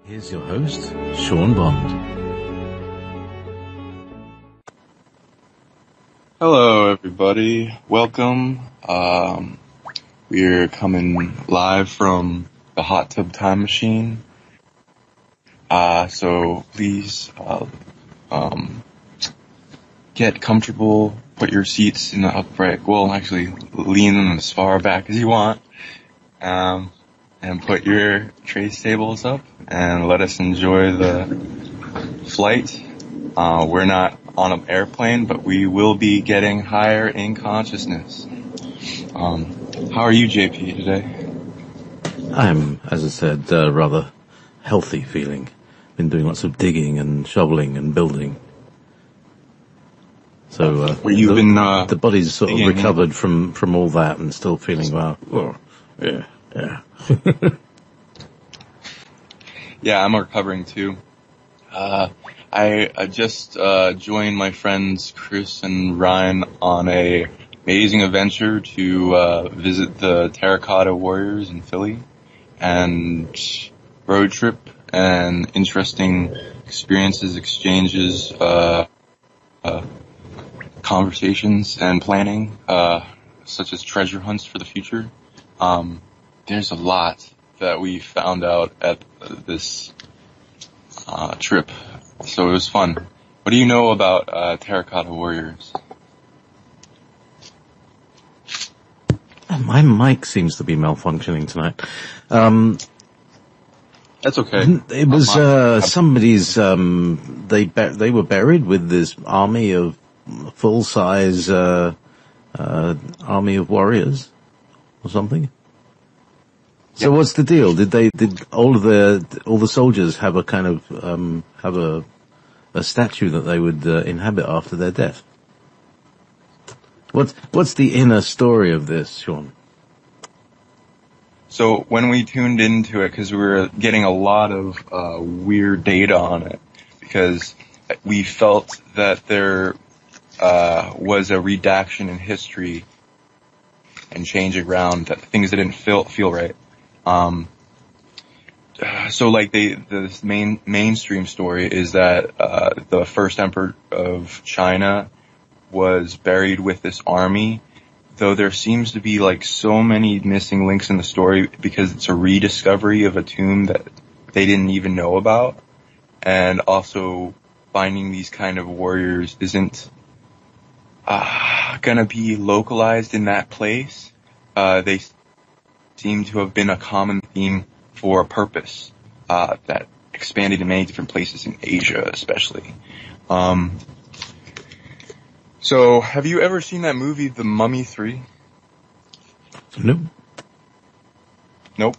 Here's your host, Sean Bond. Hello, everybody. Welcome. We're coming live from the Hot Tub Time Machine. So please, get comfortable. Put your seats in the upright. Well, actually, lean them as far back as you want. And put your trace tables up and let us enjoy the flight. We're not on an airplane, but we will be getting higher in consciousness. How are you, JP, today? I'm, as I said, rather healthy feeling. Been doing lots of digging and shoveling and building. So the body's sort of recovered from all that and still feeling well. Oh, yeah. Yeah, I'm recovering too. I just joined my friends Chris and Ryan on a amazing adventure to visit the Terracotta warriors in Philly, and road trip and interesting experiences, exchanges, conversations and planning, such as treasure hunts for the future. There's a lot that we found out at this trip, so it was fun. What do you know about Terracotta warriors? My mic seems to be malfunctioning tonight. That's okay. It was somebody's. They were buried with this army of full-size army of warriors or something. So what's the deal? Did all the soldiers have a kind of have a statue that they would inhabit after their death? What's the inner story of this, Sean? So when we tuned into it, because we were getting a lot of weird data on it, because we felt that there was a redaction in history and changing around, that things that didn't feel right. So like the mainstream story is that the first emperor of China was buried with this army, though there seems to be like so many missing links in the story because it's a rediscovery of a tomb that they didn't even know about. And also finding these kind of warriors isn't gonna be localized in that place. They seem to have been a common theme for a purpose that expanded in many different places in Asia, especially. So, have you ever seen that movie, The Mummy 3? Nope. Nope.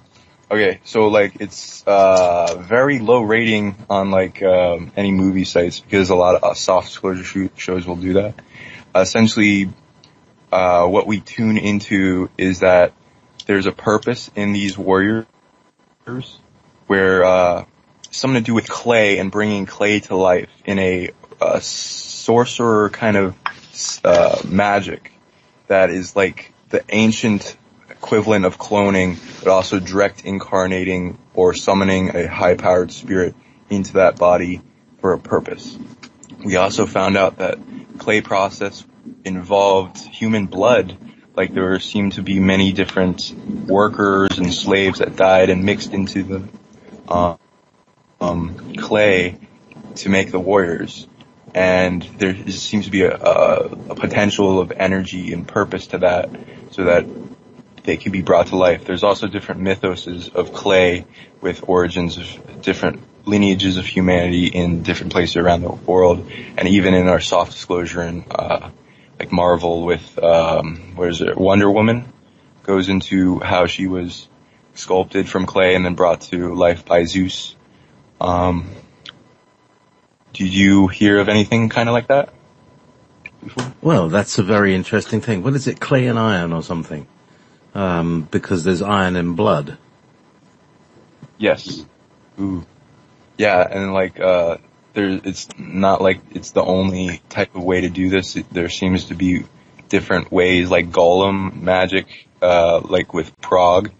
Okay, so like it's very low rating on like any movie sites because a lot of soft disclosure shows will do that. Essentially, what we tune into is that there's a purpose in these warriors where something to do with clay and bringing clay to life in a sorcerer kind of magic that is like the ancient equivalent of cloning, but also direct incarnating or summoning a high-powered spirit into that body for a purpose. We also found out that clay process involved human blood. Like there seemed to be many different workers and slaves that died and mixed into the clay to make the warriors. And there seems to be a potential of energy and purpose to that, so that they can be brought to life. There's also different mythoses of clay with origins of different lineages of humanity in different places around the world, and even in our soft disclosure and like Marvel with Wonder Woman goes into how she was sculpted from clay and then brought to life by Zeus. Did you hear of anything kind of like that before? Well, that's a very interesting thing. What is it, clay and iron or something? Because there's iron in blood. Yes. Ooh. Yeah, and like it's not like it's the only type of way to do this. There seems to be different ways, like golem magic, like with Prague,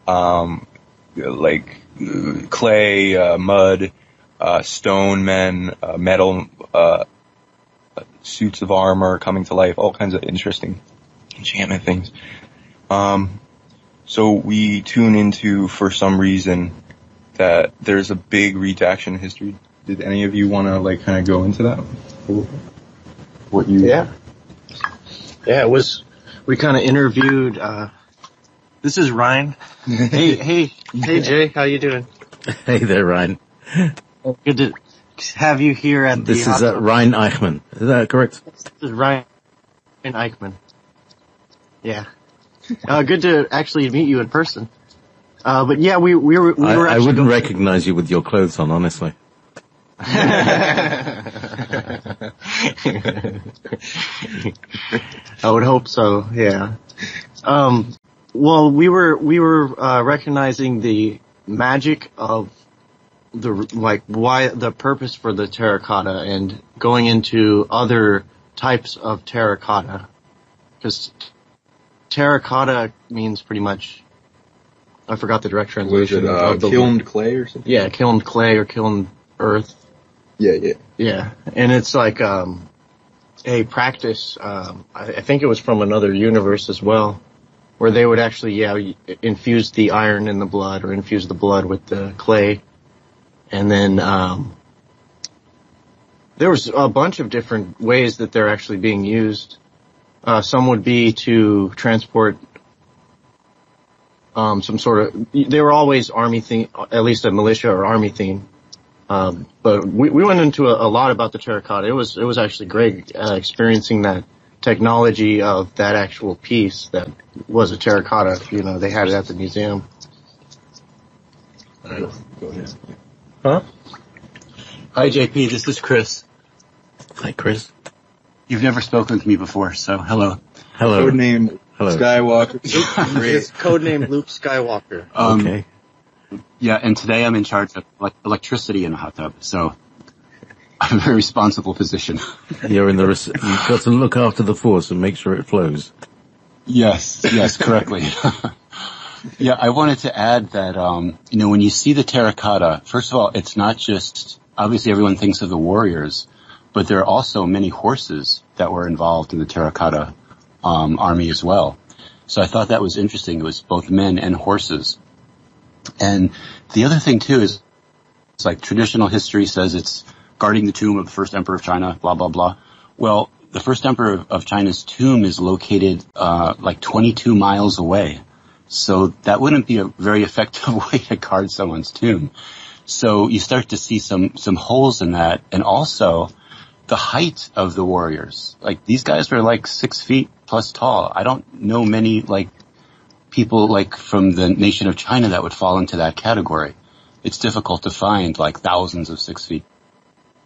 like clay, mud, stone men, metal, suits of armor coming to life, all kinds of interesting enchantment things. So we tune into, for some reason, that there's a big redaction history. Did any of you want to like kind of go into that? What you? Yeah, it was. We kind of interviewed. This is Ryan. Hey, Jay, how you doing? Hey there, Ryan. Good to have you here at the. This is Kathryneichman. Is that correct? This is Ryan Eichman. Yeah. Good to actually meet you in person. But yeah, we were. I wouldn't recognize you with your clothes on, honestly. I would hope so. Yeah. Well, we were recognizing the magic of why the purpose for the terracotta and going into other types of terracotta, because terracotta means pretty much. I forgot the direct translation. Was it kilned clay or something? Yeah, kilned clay or kilned earth. Yeah. And it's like a practice. I think it was from another universe as well, where they would actually infuse the iron in the blood or infuse the blood with the clay, and then there was a bunch of different ways that they're actually being used. Some would be to transport some sort of. They were always army theme, at least a militia or army theme. But we went into a lot about the terracotta. It was actually great experiencing that technology of that actual piece that was a terracotta. You know, they had it at the museum. Go ahead. Huh? Hi, JP. This is Chris. Hi, Chris. You've never spoken with me before, so hello. Hello. Codename Skywalker. It's codename Luke Skywalker. Okay. Yeah, and today I'm in charge of electricity in a hot tub, so I'm a very responsible position. You've got to look after the force and make sure it flows. Yes, correctly. Yeah, I wanted to add that, when you see the terracotta, first of all, it's not just, obviously everyone thinks of the warriors, but there are also many horses that were involved in the terracotta, army as well. So I thought that was interesting. It was both men and horses. And the other thing too is, it's like traditional history says it's guarding the tomb of the first emperor of China, blah, blah, blah. Well, the first emperor of China's tomb is located, 22 miles away. So that wouldn't be a very effective way to guard someone's tomb. So you start to see some holes in that, and also the height of the warriors. Like, these guys were 6 feet plus tall. I don't know many, people from the nation of China that would fall into that category. It's difficult to find thousands of 6 feet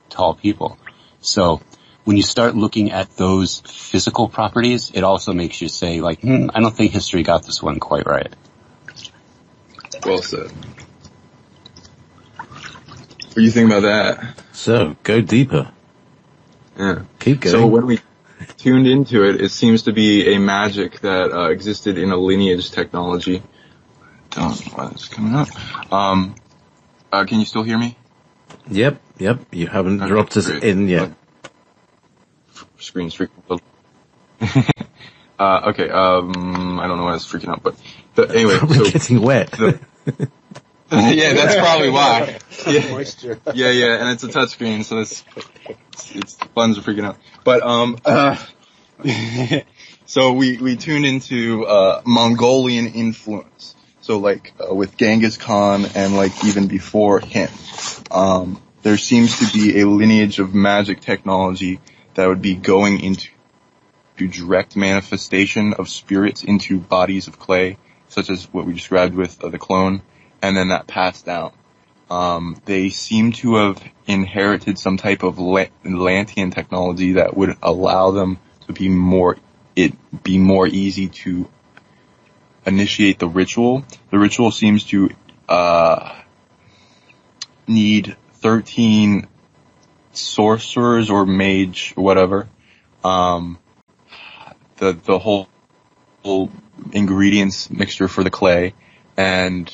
tall people. So when you start looking at those physical properties, it also makes you say I don't think history got this one quite right. Well said. What do you think about that? So, go deeper. Yeah. Keep going. So when we tuned into it, it seems to be a magic that existed in a lineage technology. Don't know why it's coming up. Can you still hear me? Yep. You haven't dropped us great. in yet. Screen's freaking out. Okay, I don't know why it's freaking out, but anyway. Probably getting wet. Yeah, that's probably why. Yeah, and it's a touchscreen, so it's buttons are freaking out. But so we tuned into Mongolian influence. So with Genghis Khan and even before him, there seems to be a lineage of magic technology that would be going into direct manifestation of spirits into bodies of clay, such as what we described with the clone, and then that passed down. They seem to have inherited some type of Atlantean technology that would allow them to be more easy to initiate the ritual. The ritual seems to need 13 sorcerers or mage or whatever. The whole ingredients mixture for the clay, and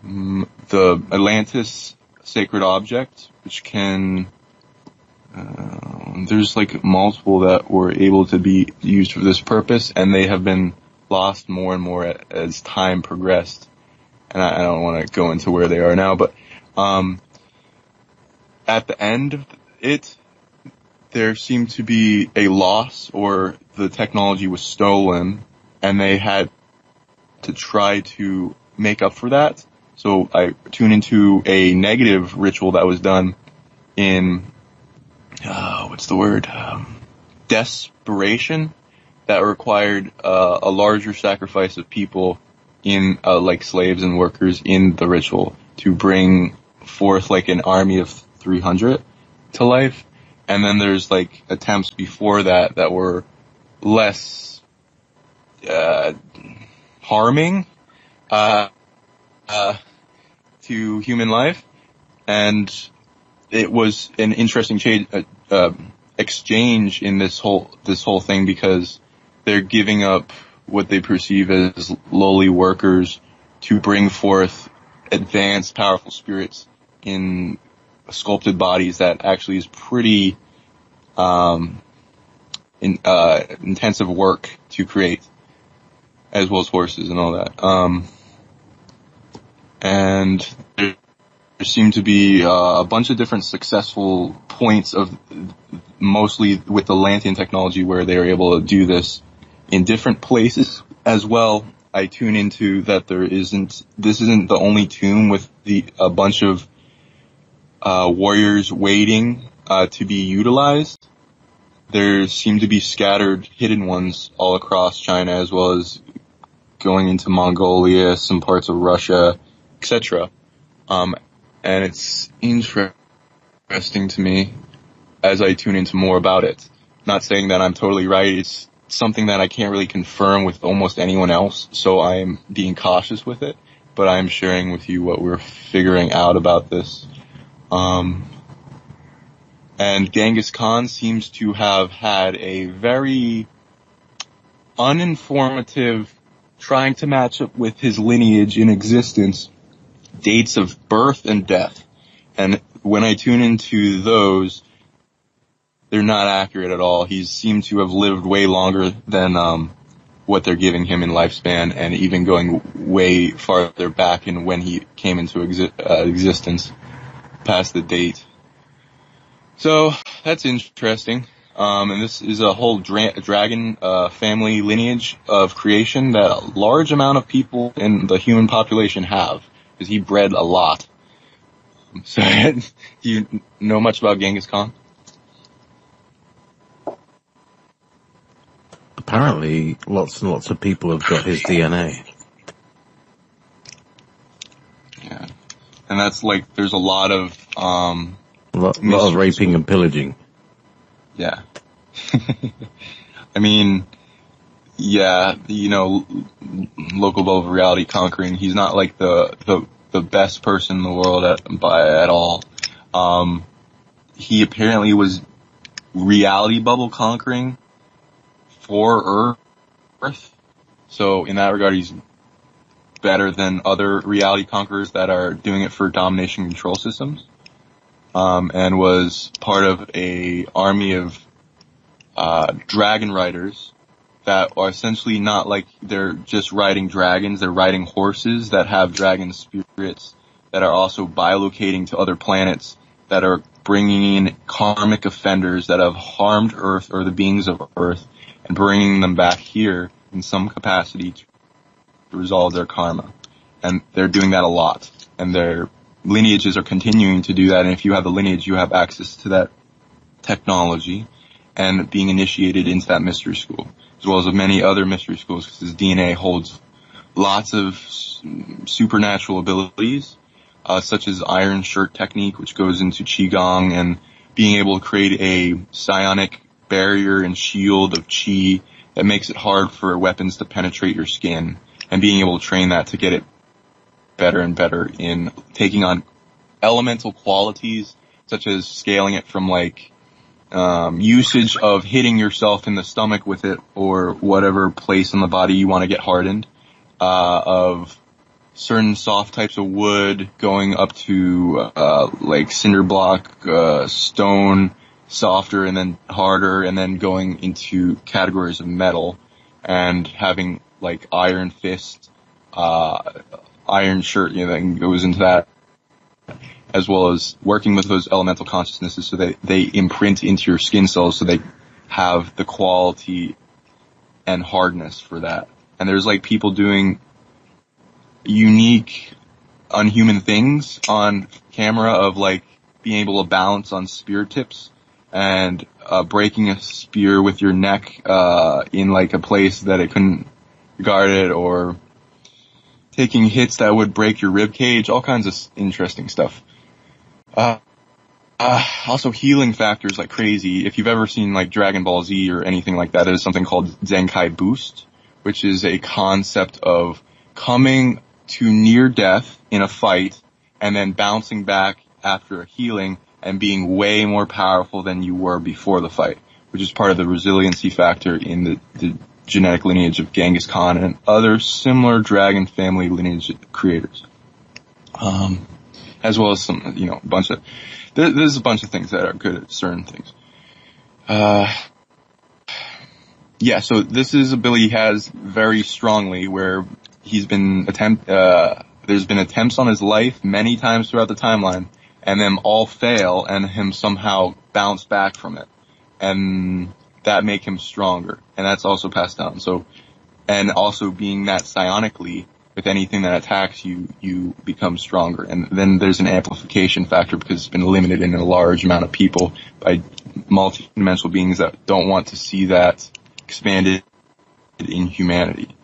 the Atlantis sacred object, which can, there's like multiple that were able to be used for this purpose, and they have been lost more and more as time progressed. And I don't want to go into where they are now, but at the end of it, there seemed to be a loss, or the technology was stolen, and they had to try to make up for that. So I tune into a negative ritual that was done in, desperation, that required a larger sacrifice of people in, like slaves and workers in the ritual, to bring forth like an army of 300 to life. And then there's like attempts before that that were less harming to human life, and it was an interesting exchange in this whole thing, because they're giving up what they perceive as lowly workers to bring forth advanced, powerful spirits in sculpted bodies that actually is pretty intensive work to create, as well as horses and all that. And there seem to be a bunch of different successful points of, mostly with the Atlantean technology, where they are able to do this in different places as well. I tune into that this isn't the only tomb with a bunch of warriors waiting to be utilized. There seem to be scattered hidden ones all across China, as well as going into Mongolia, some parts of Russia, etc. And it's interesting to me as I tune into more about it. Not saying that I'm totally right. It's something that I can't really confirm with almost anyone else, so I'm being cautious with it. But I'm sharing with you what we're figuring out about this. And Genghis Khan seems to have had a very uninformative, trying to match up with his lineage in existence, dates of birth and death. And when I tune into those, they're not accurate at all. He seemed to have lived way longer than what they're giving him in lifespan, and even going way farther back in when he came into existence, past the date. So that's interesting. And this is a whole dragon family lineage of creation that a large amount of people in the human population have, because he bred a lot. So, do you know much about Genghis Khan? Apparently, lots and lots of people have got his DNA. Yeah. And that's like, there's a lot of, a lot of raping and pillaging. Yeah. I mean, yeah, local level of reality conquering. He's not like the best person in the world at all. He apparently was reality bubble conquering for Earth. So in that regard, he's better than other reality conquerors that are doing it for domination control systems. And was part of a army of dragon riders that are essentially not like they're just riding dragons, they're riding horses that have dragon spirits that are also bilocating to other planets, that are bringing in karmic offenders that have harmed Earth or the beings of Earth, and bringing them back here in some capacity to resolve their karma. And they're doing that a lot. And their lineages are continuing to do that, and if you have the lineage, you have access to that technology and being initiated into that mystery school, as well as many other mystery schools, because his DNA holds lots of supernatural abilities, such as iron shirt technique, which goes into qigong, and being able to create a psionic barrier and shield of qi that makes it hard for weapons to penetrate your skin, and being able to train that to get it better and better in taking on elemental qualities, such as scaling it from like usage of hitting yourself in the stomach with it, or whatever place in the body you want to get hardened, of certain soft types of wood, going up to like cinder block, stone, softer and then harder, and then going into categories of metal, and having like iron fist, iron shirt, that goes into that, as well as working with those elemental consciousnesses so that they imprint into your skin cells so they have the quality and hardness for that. And there's like people doing unique, unhuman things on camera of like being able to balance on spear tips and breaking a spear with your neck in like a place that it couldn't guard it, or taking hits that would break your rib cage, all kinds of interesting stuff. Also healing factors like crazy. If you've ever seen like Dragon Ball Z or anything like that, there's something called Zenkai Boost, which is a concept of coming to near death in a fight and then bouncing back after a healing and being way more powerful than you were before the fight, which is part of the resiliency factor in the genetic lineage of Genghis Khan and other similar dragon family lineage creators. As well as some, a bunch of, there's a bunch of things that are good at certain things. So this is a ability he has very strongly, where there's been attempts on his life many times throughout the timeline, and them all fail, and him somehow bounce back from it. And that make him stronger. And that's also passed down. So, and also being that psionically, with anything that attacks you, you become stronger. And then there's an amplification factor because it's been limited in a large amount of people by multidimensional beings that don't want to see that expanded in humanity.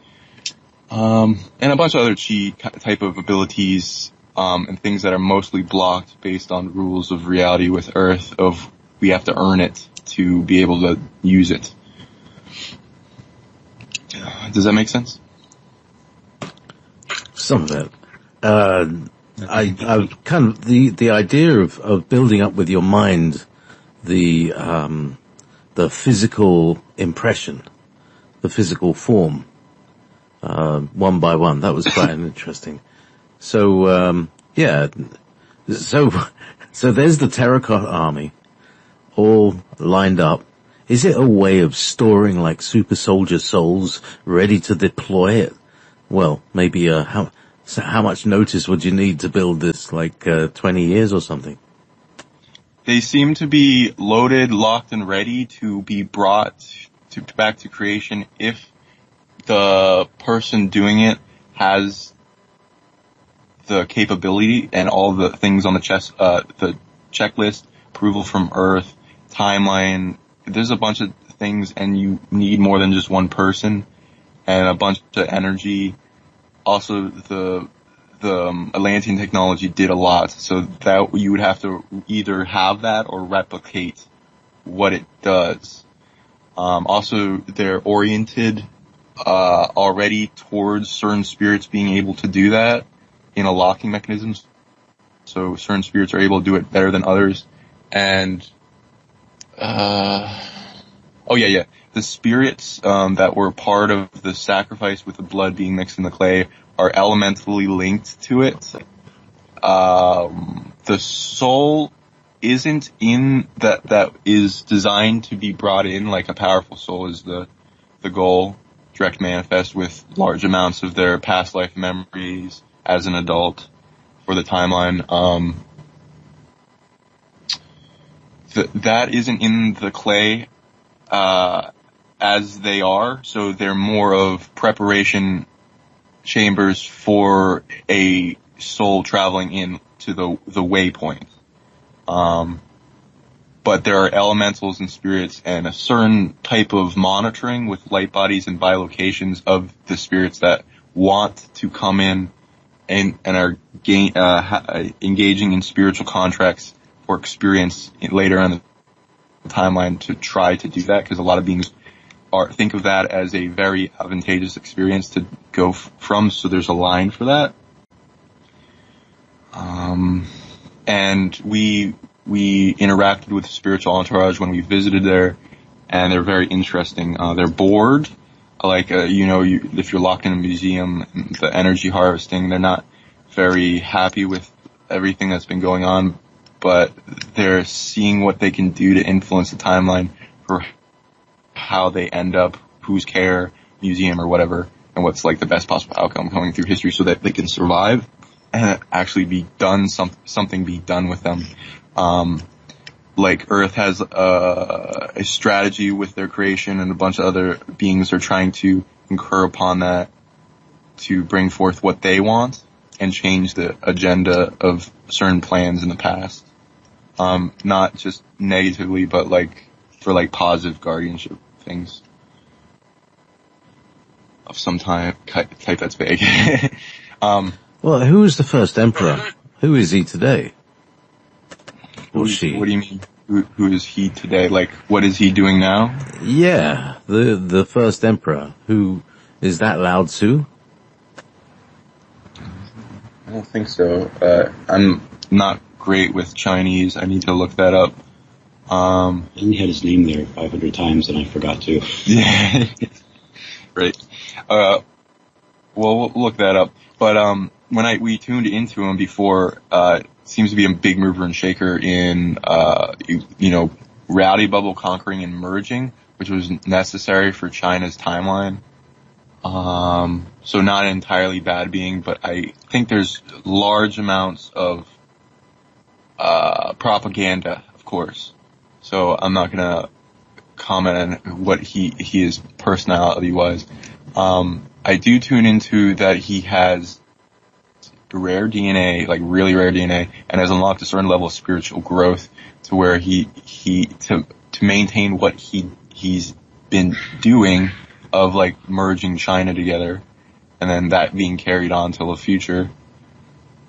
And a bunch of other chi type of abilities, and things that are mostly blocked based on rules of reality with Earth, of we have to earn it to be able to use it. Does that make sense? Some of it. I kind of, the idea of building up with your mind the physical impression, the physical form, one by one, that was quite interesting. So, so there's the Terracotta army, all lined up. Is it a way of storing like super soldier souls ready to deploy it? Well, maybe, how much notice would you need to build this, like, 20 years or something? They seem to be loaded, locked, and ready to be brought back to creation if the person doing it has the capability and all the things on the checklist, approval from Earth, timeline. There's a bunch of things, and you need more than just one person and a bunch of energy. Also, the Atlantean technology did a lot, so that you would have to either have that or replicate what it does. Also, they're oriented already towards certain spirits being able to do that in a locking mechanism. So certain spirits are able to do it better than others. And the spirits that were part of the sacrifice with the blood being mixed in the clay are elementally linked to it. The soul isn't in that is designed to be brought in, like a powerful soul is the goal. Direct manifest with large amounts of their past life memories as an adult for the timeline. That isn't in the clay as they are, so they're more of preparation chambers for a soul traveling in to the waypoint. But there are elementals and spirits and a certain type of monitoring with light bodies and bilocations of the spirits that want to come in and are engaging in spiritual contracts for experience later on the timeline to try to do that, because a lot of beings think of that as a very advantageous experience to go from, so there's a line for that. And we interacted with the spiritual entourage when we visited there, and they're very interesting. They're bored. Like, if you're locked in a museum, the energy harvesting, they're not very happy with everything that's been going on, but they're seeing what they can do to influence the timeline for how they end up, whose care, museum or whatever, and what's like the best possible outcome coming through history so that they can survive and actually be done, something be done with them. Like Earth has a strategy with their creation, and a bunch of other beings are trying to incur upon that to bring forth what they want and change the agenda of certain plans in the past. Not just negatively, but like for like positive guardianship things of some type that's vague. Well, who was the first emperor? Who is he today? Or she? What do you mean? Who is he today? Like, what is he doing now? Yeah, the first emperor. Who is that? Lao Tzu? I don't think so. I'm not great with Chinese. I need to look that up. He had his name there 500 times and I forgot to. Yeah. Right. Well, we'll look that up. But, when we tuned into him before, seems to be a big mover and shaker in, reality bubble conquering and merging, which was necessary for China's timeline. So not an entirely bad being, but I think there's large amounts of, propaganda, of course. So I'm not gonna comment on what his personality was. I do tune into that he has rare DNA, like really rare DNA, and has unlocked a certain level of spiritual growth to where to maintain what he's been doing of like merging China together, and then that being carried on till the future,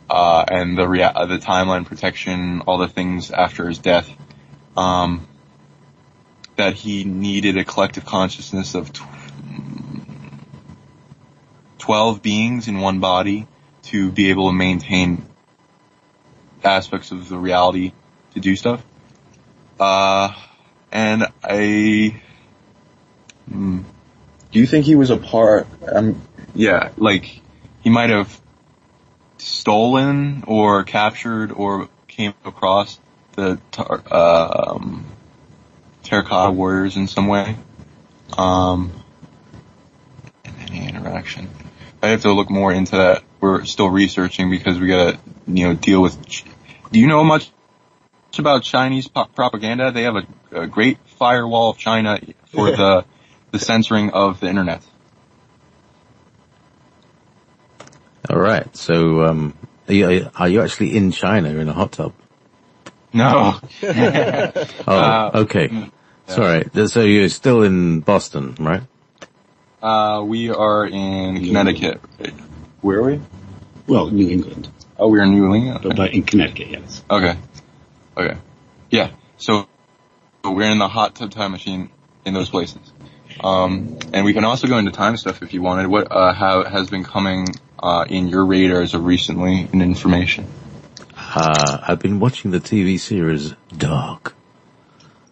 and the timeline protection, all the things after his death, that he needed a collective consciousness of 12 beings in one body to be able to maintain aspects of the reality to do stuff. And do you think he was a part, yeah, like, he might have stolen or captured or came across the, Terracotta warriors in some way? In any interaction. I have to look more into that. We're still researching because we gotta, deal with. Do you know much about Chinese propaganda? They have a great firewall of China for the censoring of the internet. All right. So, are you actually in China in a hot tub? No. Okay. Yeah. Sorry. So you're still in Boston, right? We are in Connecticut. Where are we? Well, New England. Oh, we're in New England? Okay. But in Connecticut, yes. Okay. Yeah. So we're in the hot tub time machine in those places. And we can also go into time stuff if you wanted. What, has been coming, in your radars of recently in information? I've been watching the TV series Dark.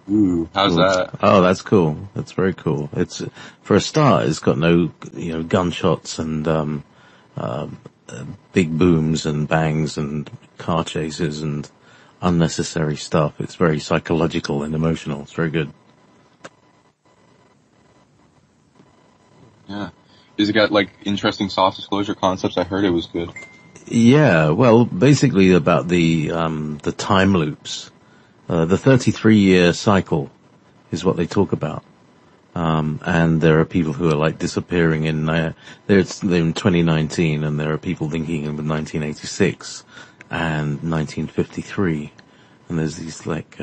Ooh, how's that? Oh, that's cool. That's very cool. It's, for a start, it's got no, gunshots and, big booms and bangs and car chases and unnecessary stuff. It's very psychological and emotional. It's very good. Yeah. Has it got like interesting soft disclosure concepts? I heard it was good. Yeah, well, basically about the time loops. The 33-year cycle is what they talk about. And there are people who are like disappearing they're in 2019, and there are people thinking in 1986 and 1953. And there's these like,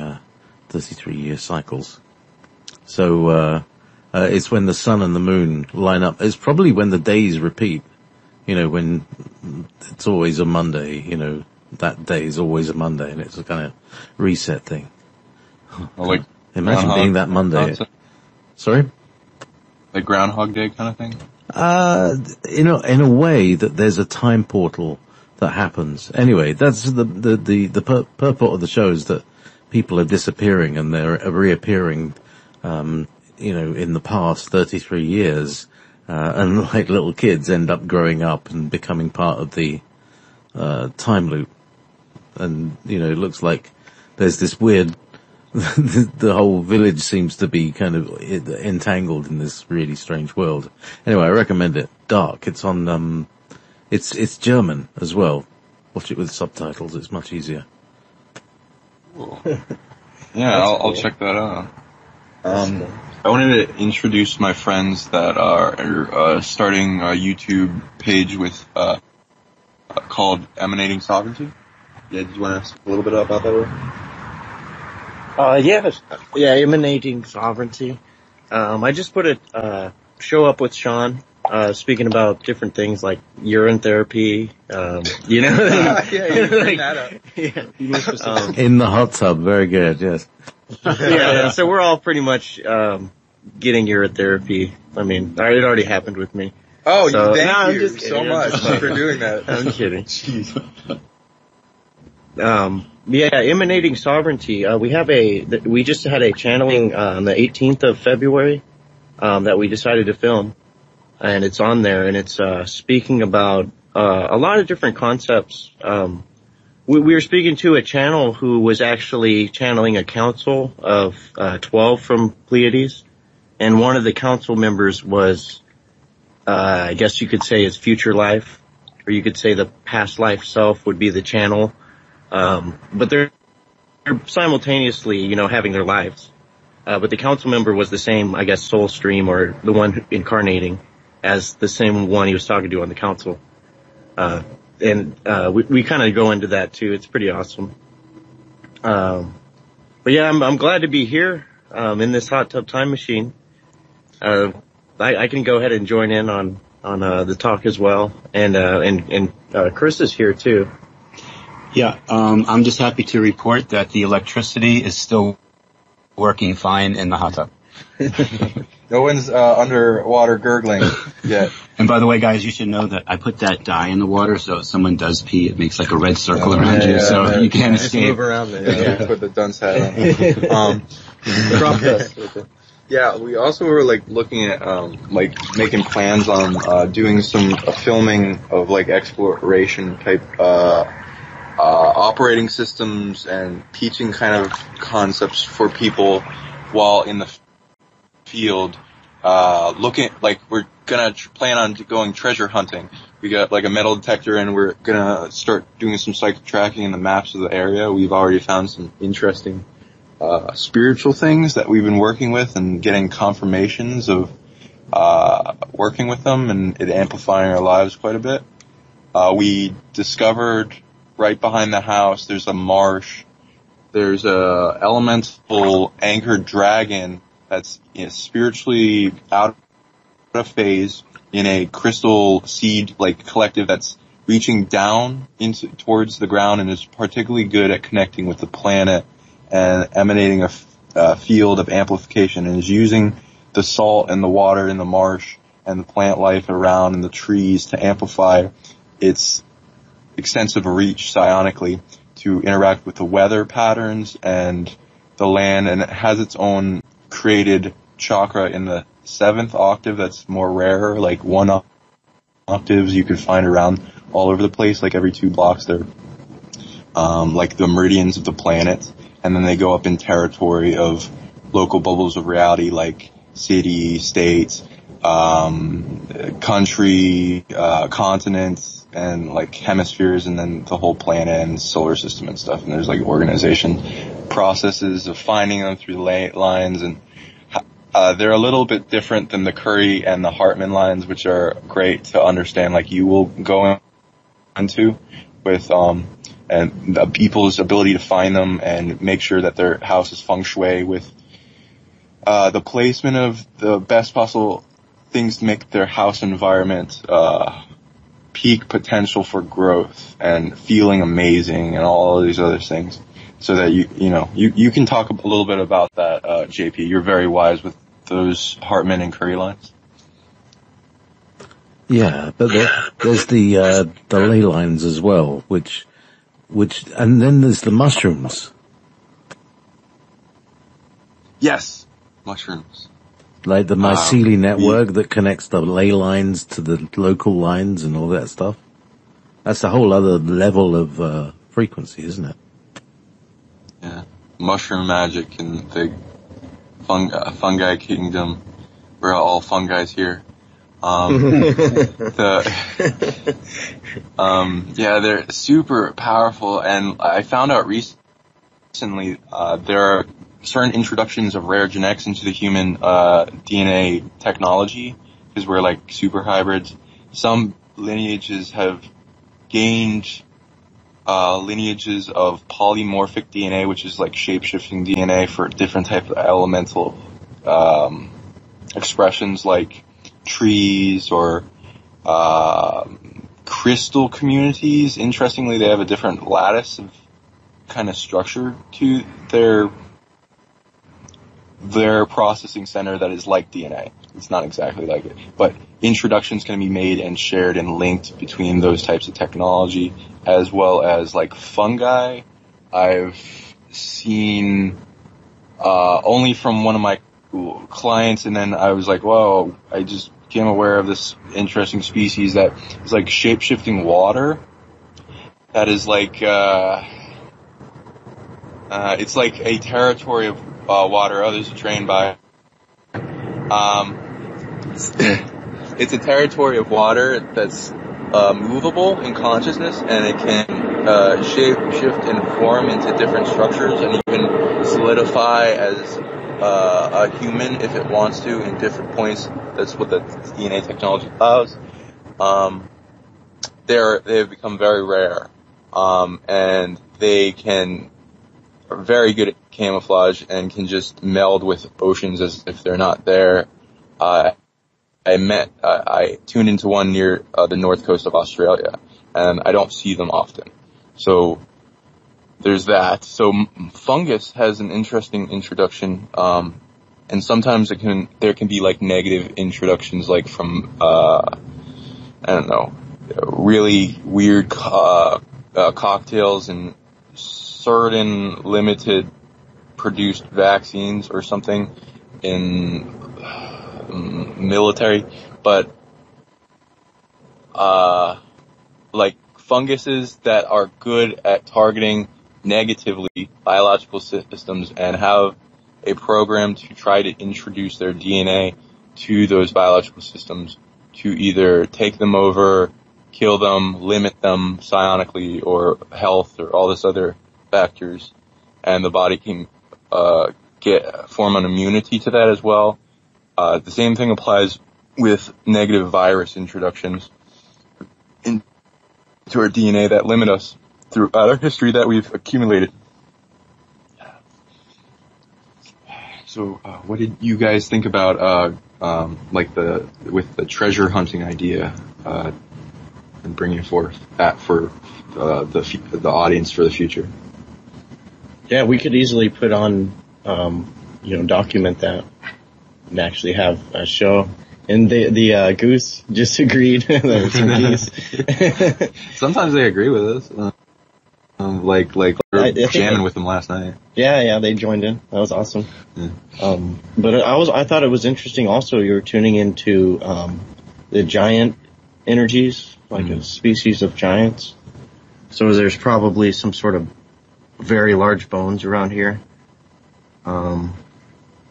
33-year cycles. So, it's when the sun and the moon line up. It's probably when the days repeat. When it's always a Monday, that day is always a Monday, and it's a kind of reset thing. Well, like imagine being that Monday. Concept? Sorry? Like Groundhog Day kind of thing? In a way that there's a time portal that happens. Anyway, that's the purport of the show is that people are disappearing and they're reappearing, in the past 33 years and like little kids end up growing up and becoming part of the time loop. And, you know, it looks like there's this weird, the whole village seems to be kind of entangled in this really strange world. Anyway, I recommend it. Dark. It's on, it's German as well. Watch it with subtitles. It's much easier. Cool. Yeah, I'll check that out. I wanted to introduce my friends that are starting a YouTube page with called Emanating Sovereignty. Yeah, did you want to ask a little bit about that, Roy? Yeah, Emanating Sovereignty. I just put a show up with Sean, speaking about different things like urine therapy, you know. You bring that up. Yeah. In the hot tub, very good, yes. Yeah, so we're all pretty much getting urine therapy. I mean, it already happened with me. Oh, so, thank you just so much for doing that. I'm kidding. Jeez. Emanating Sovereignty. We just had a channeling on the 18th of February that we decided to film, and it's on there, and it's speaking about a lot of different concepts. We were speaking to a channel who was actually channeling a council of 12 from Pleiades, and one of the council members was, I guess you could say, his future life, or you could say the past life self would be the channel. But they're simultaneously, you know, having their lives. But the council member was the same, I guess, soul stream, or the one incarnating as the same one he was talking to on the council. We kind of go into that too. It's pretty awesome. But yeah, I'm glad to be here, in this hot tub time machine. I can go ahead and join in on the talk as well. And Chris is here too. Yeah, I'm just happy to report that the electricity is still working fine in the hot tub. No one's underwater gurgling yet. And by the way, guys, you should know that I put that dye in the water, so if someone does pee, it makes like a red circle around you, so you can't escape. Move around there. Yeah. Put the dunce hat on. Drop dust. Yeah, we also were like looking at like making plans on doing some filming of like exploration type operating systems and teaching kind of concepts for people while in the field. Looking like we're gonna plan on going treasure hunting. We got like a metal detector, and we're gonna start doing some psychic tracking in the maps of the area. We've already found some interesting spiritual things that we've been working with and getting confirmations of working with them, and it amplifying our lives quite a bit. We discovered right behind the house there's a marsh. There's a elemental anchored dragon that's spiritually out of phase in a crystal seed like collective that's reaching down towards the ground and is particularly good at connecting with the planet and emanating a field of amplification, and is using the salt and the water in the marsh and the plant life around and the trees to amplify its extensive reach psionically to interact with the weather patterns and the land, and it has its own created chakra in the 7th octave that's more rare, like 1 octaves you could find around all over the place, like every 2 blocks they're like the meridians of the planet, and then they go up in territory of local bubbles of reality like city, states, country, continents, and like hemispheres, and then the whole planet and solar system and stuff. And there's like organization processes of finding them through the lines, and they're a little bit different than the Curry and the Hartman lines, which are great to understand, like you will go into with and the people's ability to find them and make sure that their house is feng shui with the placement of the best possible things to make their house environment peak potential for growth and feeling amazing and all of these other things, so that you can talk a little bit about that, JP. You're very wise with those Hartman and Curry lines. Yeah, but there's the ley lines as well, which, and then there's the mushrooms. Yes, mushrooms. Like the mycelial network that connects the ley lines to the local lines and all that stuff. That's a whole other level of frequency, isn't it? Yeah. Mushroom magic and the fungi kingdom. We're all fungi's here. They're super powerful, and I found out recently there are certain introductions of rare genetics into the human DNA technology, because we're like super hybrids. Some lineages have gained lineages of polymorphic DNA, which is like shape-shifting DNA for different types of elemental expressions like trees or crystal communities. Interestingly, they have a different lattice of kind of structure to their processing center that is like DNA. It's not exactly like it, but introductions can be made and shared and linked between those types of technology, as well as like fungi. I've seen only from one of my clients, and then I was like, whoa, I just became aware of this interesting species that is like shape-shifting water. That is like it's like a territory of water others are trained by. It's a territory of water that's movable in consciousness, and it can shape, shift, and form into different structures, and even solidify as a human if it wants to in different points. That's what the DNA technology allows. They've become very rare, and they are very good at camouflage and can just meld with oceans as if they're not there. I tuned into one near the north coast of Australia, and I don't see them often. So there's that. So fungus has an interesting introduction, and sometimes there can be like negative introductions, like from I don't know, really weird cocktails and certain limited produced vaccines or something in military, but like funguses that are good at targeting negatively biological systems and have a program to try to introduce their DNA to those biological systems to either take them over, kill them, limit them psionically or health or all this other factors, and the body can form an immunity to that as well. The same thing applies with negative virus introductions into our DNA that limit us throughout our history that we've accumulated. So, what did you guys think about, with the treasure hunting idea, and bringing forth that for the audience for the future? Yeah, we could easily put on, document that and actually have a show. And the goose just agreed. There's some geese. Sometimes they agree with us. Like we were jamming with them last night. Yeah, they joined in. That was awesome. Yeah. But I thought it was interesting also you were tuning into, the giant energies, like a species of giants. So there's probably some sort of very large bones around here.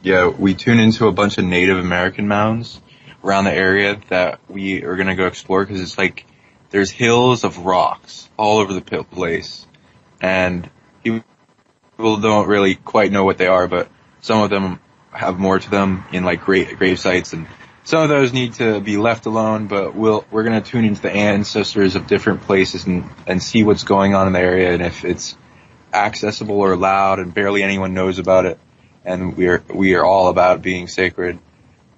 Yeah, we tune into a bunch of Native American mounds around the area that we are going to go explore, because it's like there's hills of rocks all over the place, and people don't really quite know what they are, but some of them have more to them in like grave sites, and some of those need to be left alone, but we're going to tune into the ancestors of different places and see what's going on in the area, and if it's accessible or loud and barely anyone knows about it, and we are all about being sacred,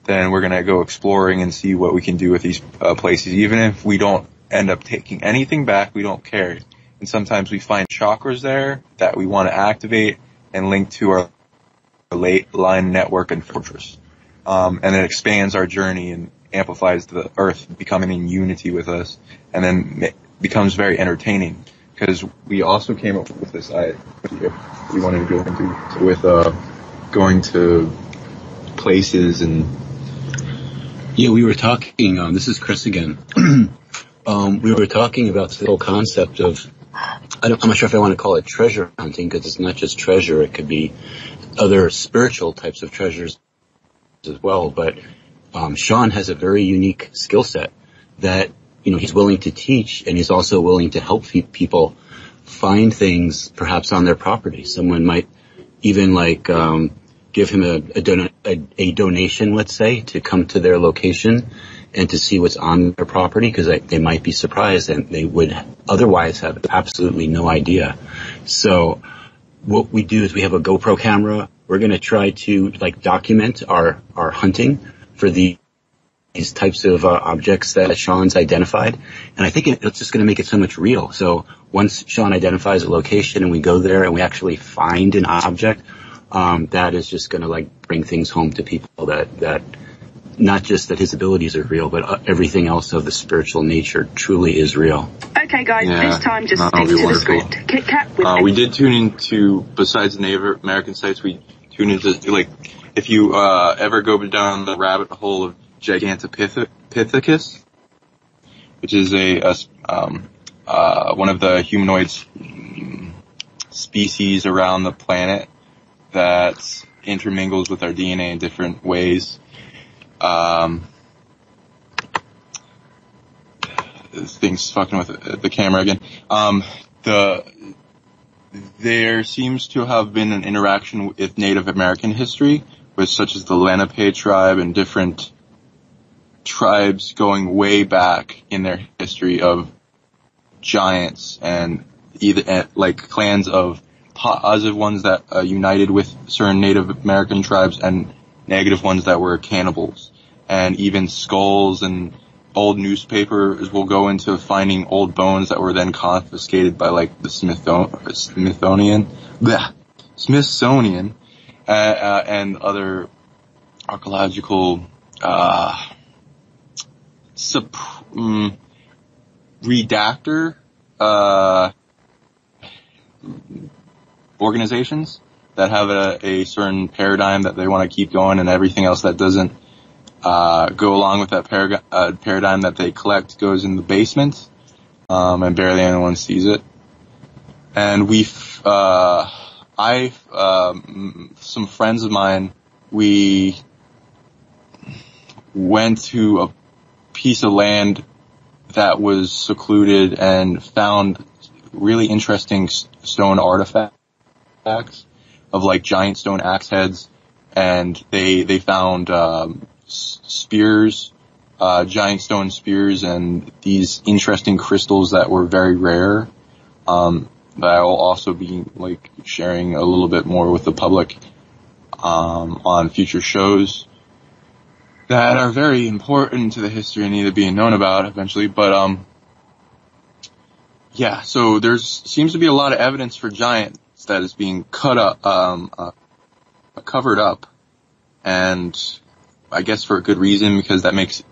then we're going to go exploring and see what we can do with these places. Even if we don't end up taking anything back, we don't care. And sometimes we find chakras there that we want to activate and link to our late line network and fortress. And it expands our journey and amplifies the earth becoming in unity with us, and then becomes very entertaining. Because we also came up with this idea we wanted to go into with going to places and Yeah, we were talking, this is Chris again. We were talking about the whole concept of, I'm not sure if I want to call it treasure hunting, because it's not just treasure, it could be other spiritual types of treasures as well. But Sean has a very unique skill set that, he's willing to teach, and he's also willing to help people find things perhaps on their property. Someone might even give him a donation, let's say, to come to their location and to see what's on their property, because they might be surprised and they would otherwise have absolutely no idea. So what we do is we have a GoPro camera. We're going to try to document our hunting for these types of objects that Sean's identified. And I think it's just going to make it so much real. So once Sean identifies a location and we go there and we actually find an object, that is just going to bring things home to people that not just that his abilities are real, but everything else of the spiritual nature truly is real. Okay, guys, this time just stick to the script. Kit Kat with we did tune into, besides Native American sites, we tuned into, if you ever go down the rabbit hole of Gigantopithecus, which is one of the humanoid species around the planet that intermingles with our DNA in different ways. This thing's fucking with the camera again. There seems to have been an interaction with Native American history, with such as the Lenape tribe and different tribes going way back in their history of giants, and either clans of positive ones that united with certain Native American tribes and negative ones that were cannibals. And even skulls and old newspapers will go into finding old bones that were then confiscated by the Smithsonian and other archaeological redactor organizations that have a certain paradigm that they want to keep going, and everything else that doesn't go along with that paradigm that they collect goes in the basement, and barely anyone sees it. And some friends of mine, we went to a piece of land that was secluded and found really interesting stone artifacts of giant stone axe heads, and they found spears, giant stone spears, and these interesting crystals that were very rare, that I will also be sharing a little bit more with the public on future shows that are very important to the history and need to be known about eventually. But yeah, so seems to be a lot of evidence for giants that is being covered up, and I guess for a good reason, because that makes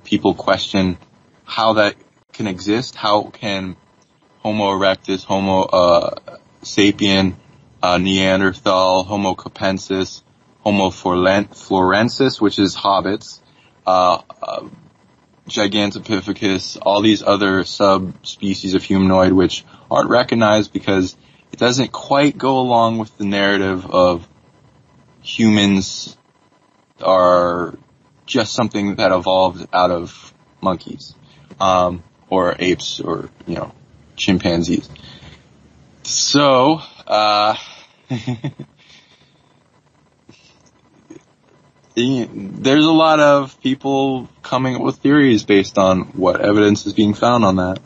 people question how that can exist. How can Homo erectus, Homo sapien, Neanderthal, Homo capensis, Homo florensis, which is hobbits, Gigantopithecus, all these other subspecies of humanoid which aren't recognized because it doesn't quite go along with the narrative of humans are just something that evolved out of monkeys, or apes, or, chimpanzees. So, there's a lot of people coming up with theories based on what evidence is being found on that.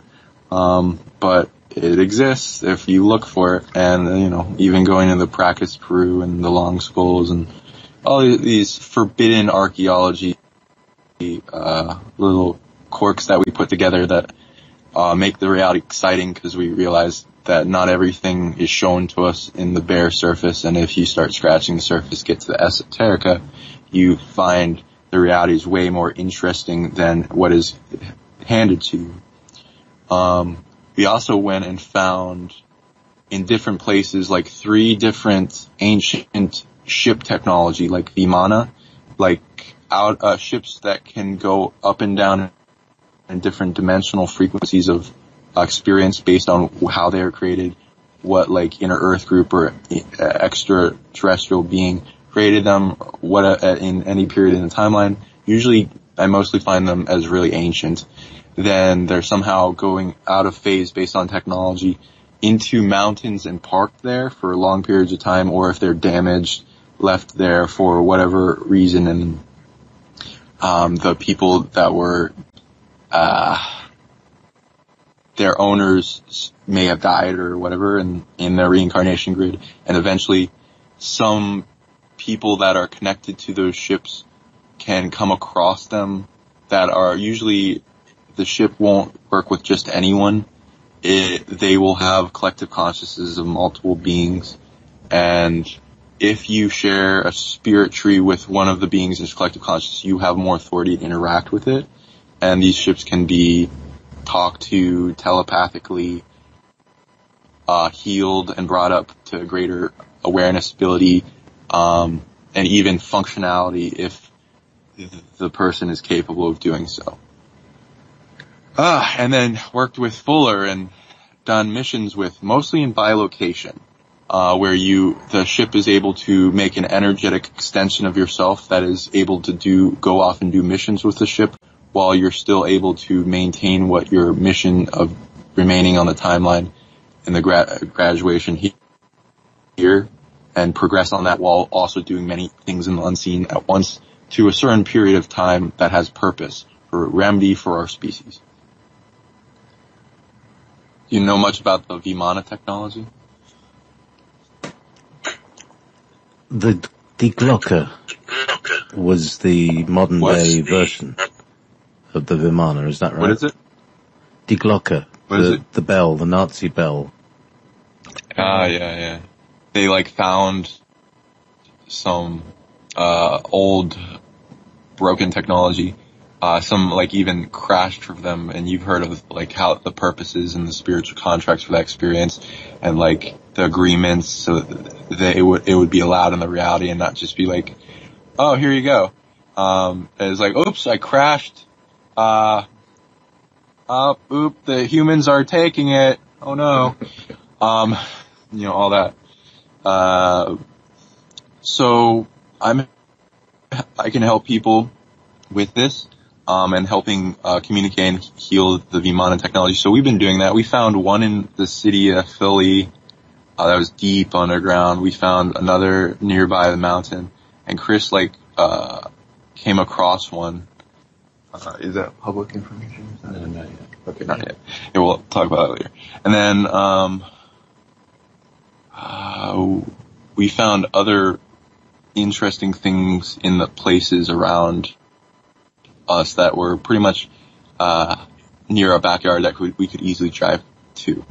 But it exists if you look for it. And, even going into the Practice Peru and the long skulls and all these forbidden archaeology, little quirks that we put together that, make the reality exciting, because we realize that not everything is shown to us in the bare surface. And if you start scratching the surface, get to the esoterica, you find the reality is way more interesting than what is handed to you. We also went and found in different places 3 different ancient ship technology, like Vimana, ships that can go up and down in different dimensional frequencies of experience based on how they are created, what like inner Earth group or extraterrestrial being created them, what in any period in the timeline. Usually, I mostly find them as really ancient. Then they're somehow going out of phase based on technology into mountains and parked there for long periods of time, or if they're damaged, left there for whatever reason, and the people that were their owners may have died or whatever in their reincarnation grid, and eventually some people that are connected to those ships can come across them that are usually, the ship won't work with just anyone. They will have collective consciousnesses of multiple beings, and if you share a spirit tree with one of the beings in collective consciousness, you have more authority to interact with it, and these ships can be talked to telepathically, healed and brought up to greater awareness ability, and even functionality if the person is capable of doing so. And then worked with Fuller and done missions with, mostly in bilocation, where the ship is able to make an energetic extension of yourself that is able to go off and do missions with the ship while you're still able to maintain what your mission of remaining on the timeline in the graduation here, and progress on that while also doing many things in the unseen at once to a certain period of time that has purpose, for remedy for our species. Do you know much about the Vimana technology? The Glocke was the modern day version of the Vimana, is that right? What is it? Die Glocke. What is it? The bell, the Nazi bell. Yeah. They found some old broken technology. Some even crashed for them, and you've heard of how the purposes and the spiritual contracts for that experience, and the agreements, so that it would be allowed in the reality and not just be oh, here you go. It's oops, I crashed. The humans are taking it. Oh no. All that. So I can help people with this, and helping communicate and heal the Vimana technology. So we've been doing that. We found one in the city of Philly that was deep underground. We found another nearby the mountain, and Chris came across one. Is that public information? No, not yet. Okay, not yet. Yeah, we'll talk about that later. And then we found other interesting things in the places around us that were pretty much near our backyard that we could easily drive to.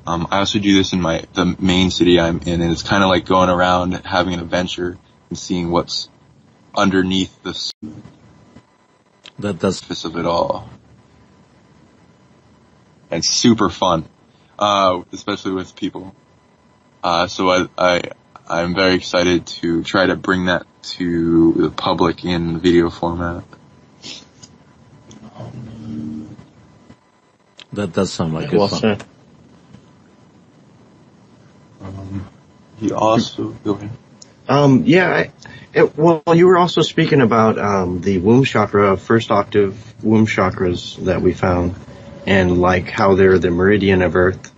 I also do this in the main city I'm in, and it's kind of like going around having an adventure and seeing what's underneath the surface of it all. And it's super fun, especially with people. So I'm very excited to try to bring that to the public in video format. That does sound like good fun. He also go ahead. Well, you were also speaking about the womb chakra, first octave womb chakras that we found, and how they're the meridian of Earth.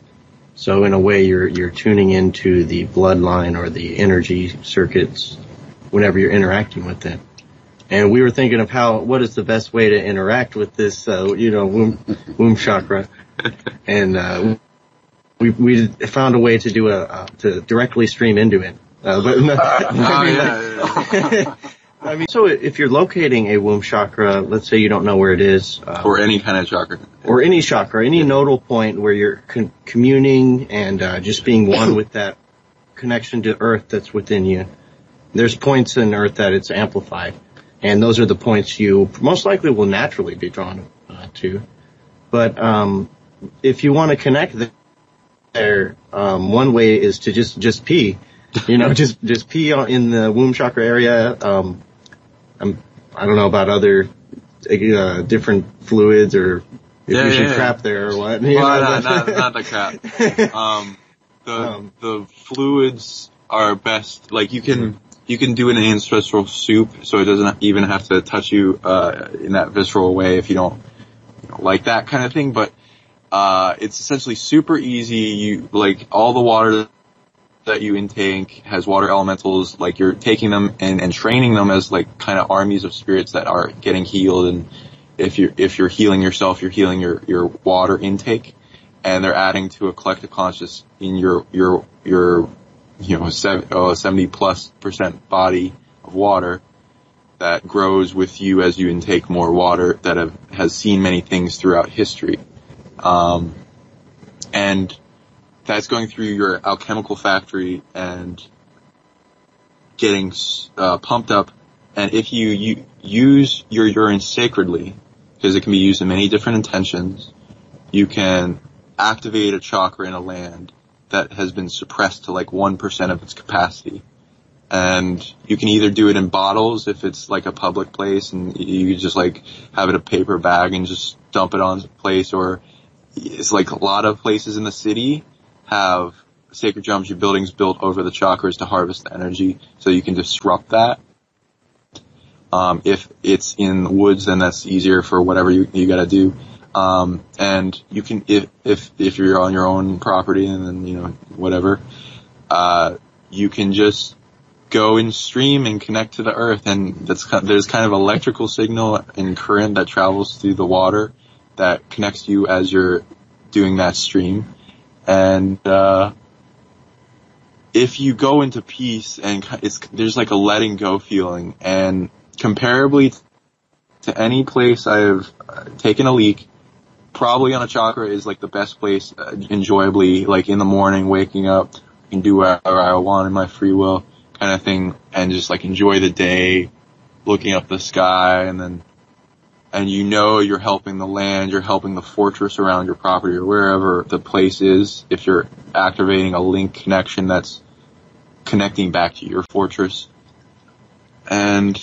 So in a way, you're tuning into the bloodline or the energy circuits whenever you're interacting with it. And we were thinking of what is the best way to interact with this, womb chakra, and we found a way to do to directly stream into it. So if you're locating a womb chakra, let's say you don't know where it is, or any kind of chakra, or any chakra, any nodal point where you're communing and just being one with that connection to Earth that's within you. There's points in Earth that it's amplified, and those are the points you most likely will naturally be drawn to. But if you want to connect there, one way is to just pee. Just pee in the womb chakra area. I'm I don't know about other different fluids or if we should crap there or what. Well, not the crap. The fluids are best. Like you can do an ancestral soup, so it doesn't even have to touch you in that visceral way if you don't like that kind of thing. But it's essentially super easy. You like all the water that you intake has water elementals. Like you're taking them and training them as like kind of armies of spirits that are getting healed. And if you're healing yourself, you're healing your water intake, and they're adding to a collective conscious in your 70+% body of water that grows with you as you intake more water that has seen many things throughout history. And that's going through your alchemical factory and getting pumped up. And if you use your urine sacredly, because it can be used in many different intentions, you can activate a chakra in a land that has been suppressed to like 1% of its capacity. And you can either do it in bottles if it's like a public place and you just like have it a paper bag and just dump it on place, or it's like a lot of places in the city have sacred geometry buildings built over the chakras to harvest the energy, so you can disrupt that. If it's in the woods, then that's easier for whatever you gotta do. And you can, if you're on your own property and then, whatever, you can just go in stream and connect to the earth, and there's kind of electrical signal and current that travels through the water that connects you as you're doing that stream. And if you go into peace, and there's like a letting go feeling, and comparably to any place I've taken a leak, probably on a chakra is like the best place, enjoyably, like in the morning, waking up, I can do whatever I want in my free will kind of thing, and just like enjoy the day, looking up the sky, and you're helping the land, you're helping the fortress around your property or wherever the place is, if you're activating a link connection that's connecting back to your fortress. And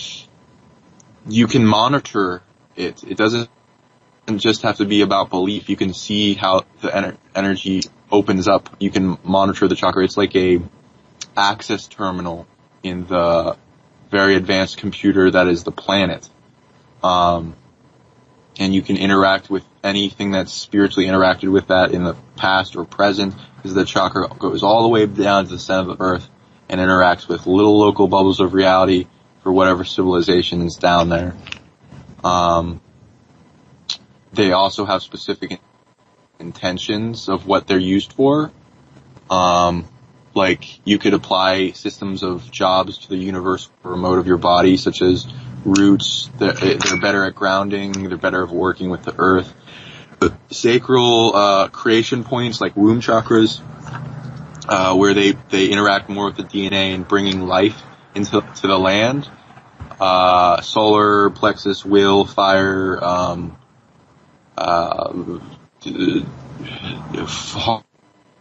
you can monitor it. It doesn't just have to be about belief. You can see how the energy opens up. You can monitor the chakra. It's like a access terminal in the very advanced computer that is the planet. And you can interact with anything that's spiritually interacted with that in the past or present, because the chakra goes all the way down to the center of the earth and interacts with little local bubbles of reality for whatever civilization is down there. They also have specific intentions of what they're used for. Like you could apply systems of jobs to the universal remote of your body, such as roots. They're better at grounding. They're better at working with the earth. Sacral creation points like womb chakras, where they interact more with the DNA and bringing life to the land. Solar plexus, will, fire,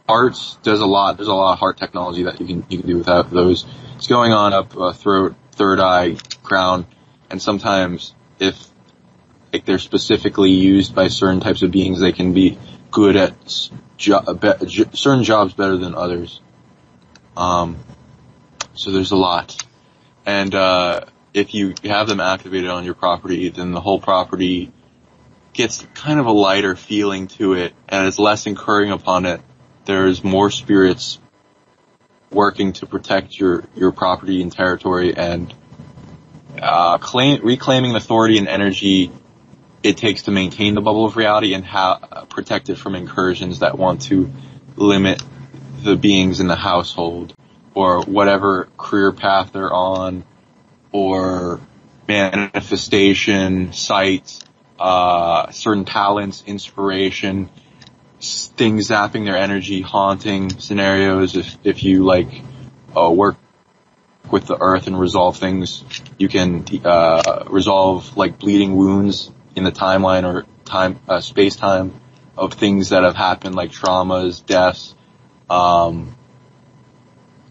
hearts does a lot. There's a lot of heart technology that you can do without those. It's going on up throat, third eye, crown, and sometimes if like they're specifically used by certain types of beings, they can be good at certain jobs better than others. So there's a lot. And if you have them activated on your property, then the whole property gets kind of a lighter feeling to it, and it's less incurring upon it. There's more spirits working to protect your property and territory, and reclaiming authority and energy it takes to maintain the bubble of reality and protect it from incursions that want to limit the beings in the household or whatever career path they're on, or manifestation, sight, certain talents, inspiration, things zapping their energy, haunting scenarios. If you work with the earth and resolve things, you can resolve like bleeding wounds in the timeline or space-time of things that have happened, like traumas, deaths,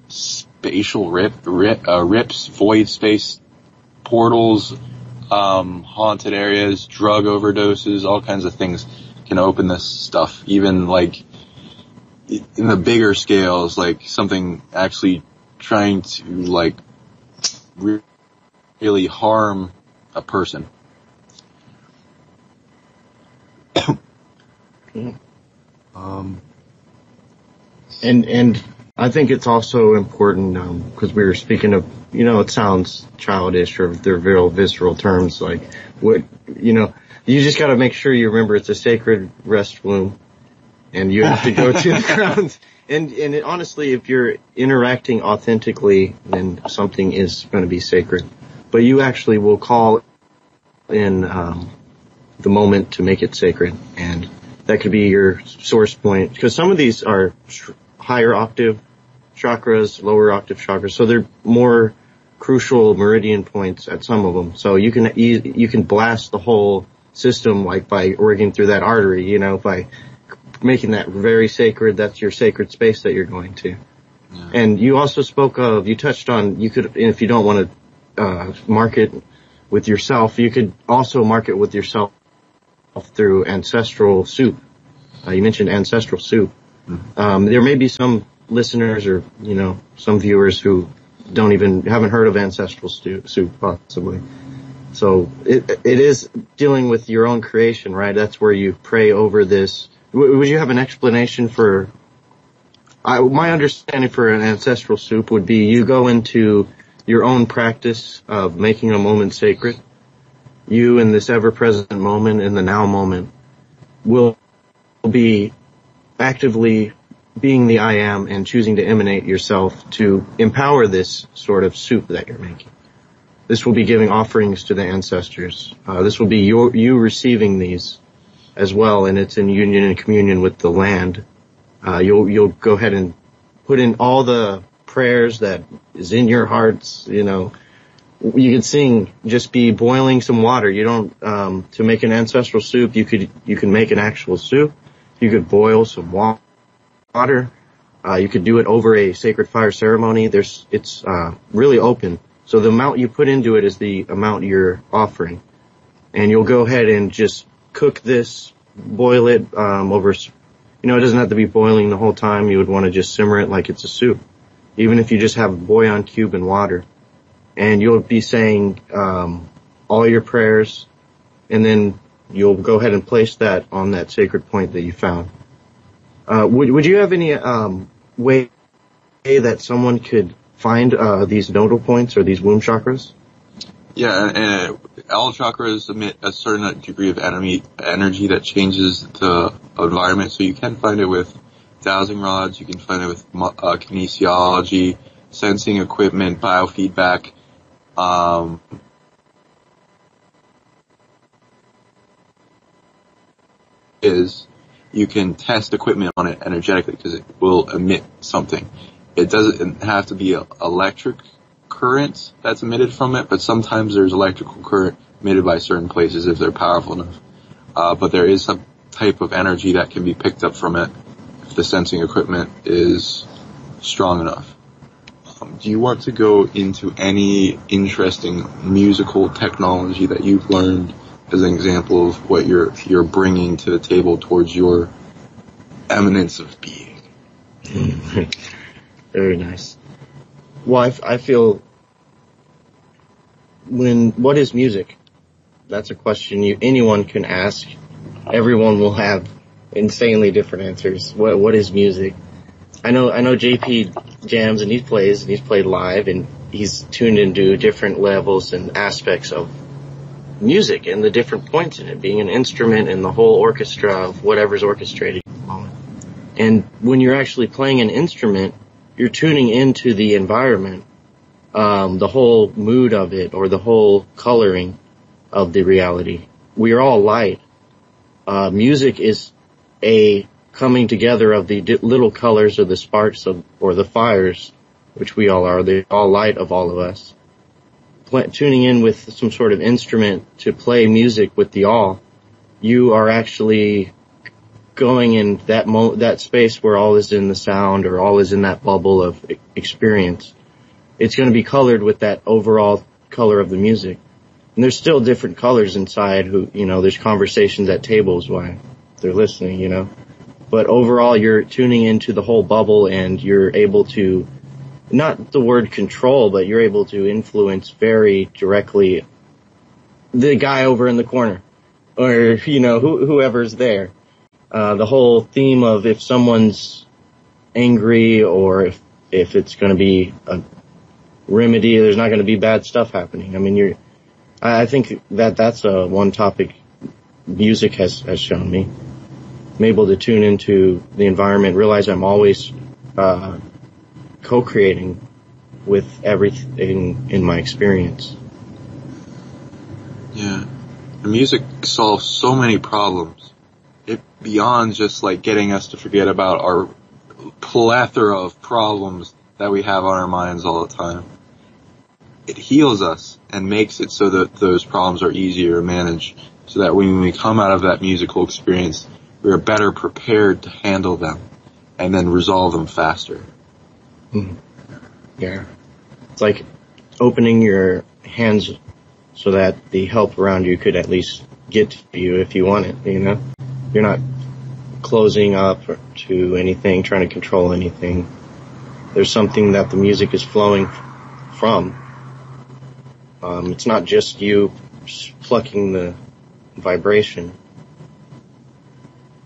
spatial rips, void space portals, haunted areas, drug overdoses, all kinds of things can open this stuff. Even like in the bigger scales, like something actually trying to like really harm a person. And I think it's also important, because we were speaking of, it sounds childish or they're real visceral terms, like you just gotta make sure you remember it's a sacred restroom and you have to go to the grounds. And honestly, if you're interacting authentically, then something is going to be sacred. But you actually will call in, the moment to make it sacred, and that could be your source point, because some of these are higher octave chakras, lower octave chakras, so they're more crucial meridian points at some of them. So you can blast the whole system, like by working through that artery, by making that very sacred. That's your sacred space that you're going to. Yeah. And you also you touched on, you could, if you don't want to mark it with yourself, you could also mark it with yourself through ancestral soup. You mentioned ancestral soup. Mm-hmm. There may be some listeners or, some viewers who haven't heard of ancestral soup, possibly. So it is dealing with your own creation, right? That's where you pray over this. Would you have an explanation for, my understanding for an ancestral soup would be you go into your own practice of making a moment sacred. You in this ever-present moment, in the now moment, will be actively being the I am and choosing to emanate yourself to empower this sort of soup that you're making. This will be giving offerings to the ancestors. This will be you receiving these as well, and it's in union and communion with the land. You'll go ahead and put in all the prayers that is in your hearts. You can sing, just be boiling some water. You don't, to make an ancestral soup, you can make an actual soup. You could boil some water. You could do it over a sacred fire ceremony. It's really open. So the amount you put into it is the amount you're offering. And you'll go ahead and just cook this, boil it, over, it doesn't have to be boiling the whole time. You would want to just simmer it like it's a soup. Even if you just have a bouillon cube and water. And you'll be saying, all your prayers, and then you'll go ahead and place that on that sacred point that you found. Would you have any, way that someone could find, these nodal points or these womb chakras? Yeah, and all chakras emit a certain degree of energy that changes the environment. So you can find it with dowsing rods, you can find it with kinesiology, sensing equipment, biofeedback. You can test equipment on it energetically because it will emit something. It doesn't have to be electric current that's emitted from it, but sometimes there's electrical current emitted by certain places if they're powerful enough. But there is some type of energy that can be picked up from it if the sensing equipment is strong enough. Do you want to go into any interesting musical technology that you've learned as an example of what you're bringing to the table towards your eminence of being? Very nice. Well, I feel what is music? That's a question anyone can ask. Everyone will have insanely different answers. What is music? I know JP jams and he plays and he's played live and he's tuned into different levels and aspects of music and the different points in it, being an instrument and the whole orchestra of whatever's orchestrated at the moment. And when you're actually playing an instrument, you're tuning into the environment, the whole mood of it or the whole coloring of the reality. We are all light. Music is a coming together of the little colors or the sparks or the fires, which we all are. They're all light of all of us. Tuning in with some sort of instrument to play music with the all, you are actually going in that space where all is in the sound or all is in that bubble of experience. It's going to be colored with that overall color of the music. And there's still different colors inside there's conversations at tables while they're listening, But overall, you're tuning into the whole bubble, and you're able to, not the word control, but you're able to influence very directly the guy over in the corner, or, whoever's there. The whole theme of if someone's angry, or if it's going to be a remedy, there's not going to be bad stuff happening. I mean, I think that's one topic music has shown me. I'm able to tune into the environment, realize I'm always co-creating with everything in my experience. Yeah. The music solves so many problems. Beyond just like getting us to forget about our plethora of problems that we have on our minds all the time. It heals us and makes it so that those problems are easier to manage, so that when we come out of that musical experience, we are better prepared to handle them and then resolve them faster. Mm-hmm. Yeah. It's like opening your hands so that the help around you could at least get to you if you want it, You're not closing up to anything, trying to control anything. There's something that the music is flowing from. It's not just you plucking the vibration.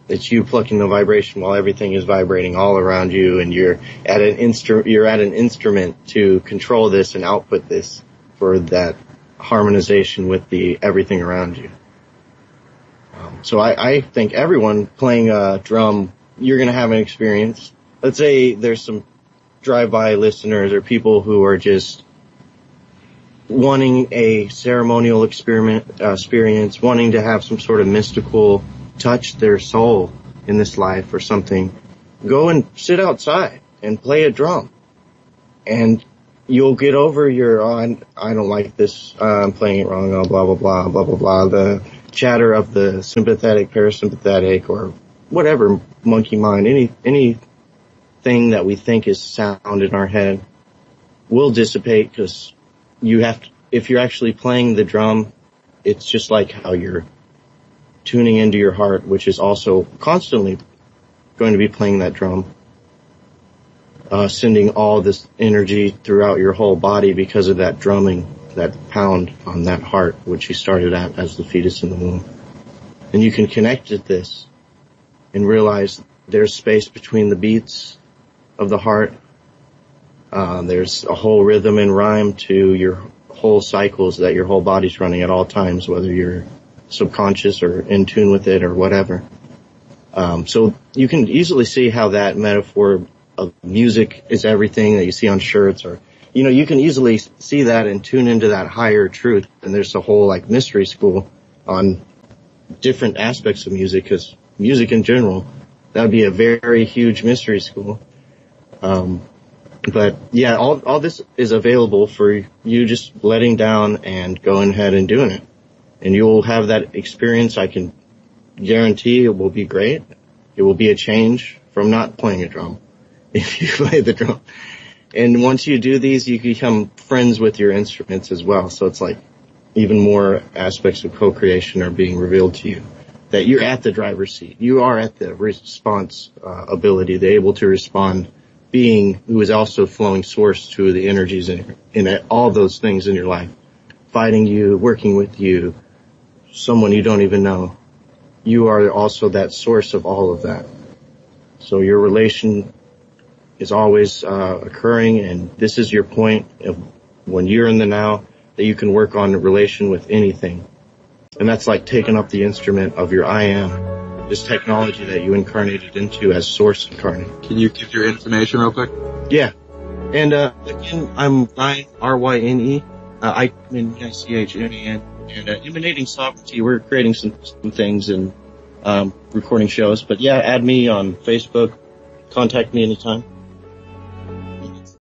It's you plucking the vibration while everything is vibrating all around you, and you're at an instrument to control this and output this for that harmonization with the everything around you. So I think everyone playing a drum, you're going to have an experience. Let's say there's some drive-by listeners or people who are just wanting a ceremonial experience, wanting to have some sort of mystical touch their soul in this life or something. Go and sit outside and play a drum, and you'll get over your, I don't like this, I'm playing it wrong, blah, blah, blah, blah, blah, blah, the chatter of the sympathetic, parasympathetic, or whatever monkey mind, anything that we think is sound in our head will dissipate, because if you're actually playing the drum, it's just like how you're tuning into your heart, which is also constantly going to be playing that drum, sending all this energy throughout your whole body because of that drumming, that pound on that heart, which you started at as the fetus in the womb. And you can connect to this and realize there's space between the beats of the heart. There's a whole rhythm and rhyme to your whole cycles that your whole body's running at all times, whether you're subconscious or in tune with it or whatever. So you can easily see how that metaphor of music is everything that you see on shirts, or you can easily see that and tune into that higher truth. And there's a whole mystery school on different aspects of music, because music in general, that would be a very huge mystery school. But yeah, all this is available for you just letting down and going ahead and doing it. And you'll have that experience. I can guarantee it will be great. It will be a change from not playing a drum if you play the drum. And once you do these, you become friends with your instruments as well. So it's like even more aspects of co-creation are being revealed to you. That you're at the driver's seat. You are at the response ability, the able to respond being who is also flowing source to the energies in all those things in your life. Fighting you, working with you, someone you don't even know. You are also that source of all of that. So your relation is always occurring, and this is your point of when you're in the now, that you can work on a relation with anything. And that's like taking up the instrument of your I am, this technology that you incarnated into as source incarnate. Can you give your information real quick? Yeah. And again, I'm Ryan, R-Y-N-E, I-N-C-H-N-E-N, and Emanating Sovereignty. We're creating some things and recording shows. But yeah, add me on Facebook. Contact me anytime.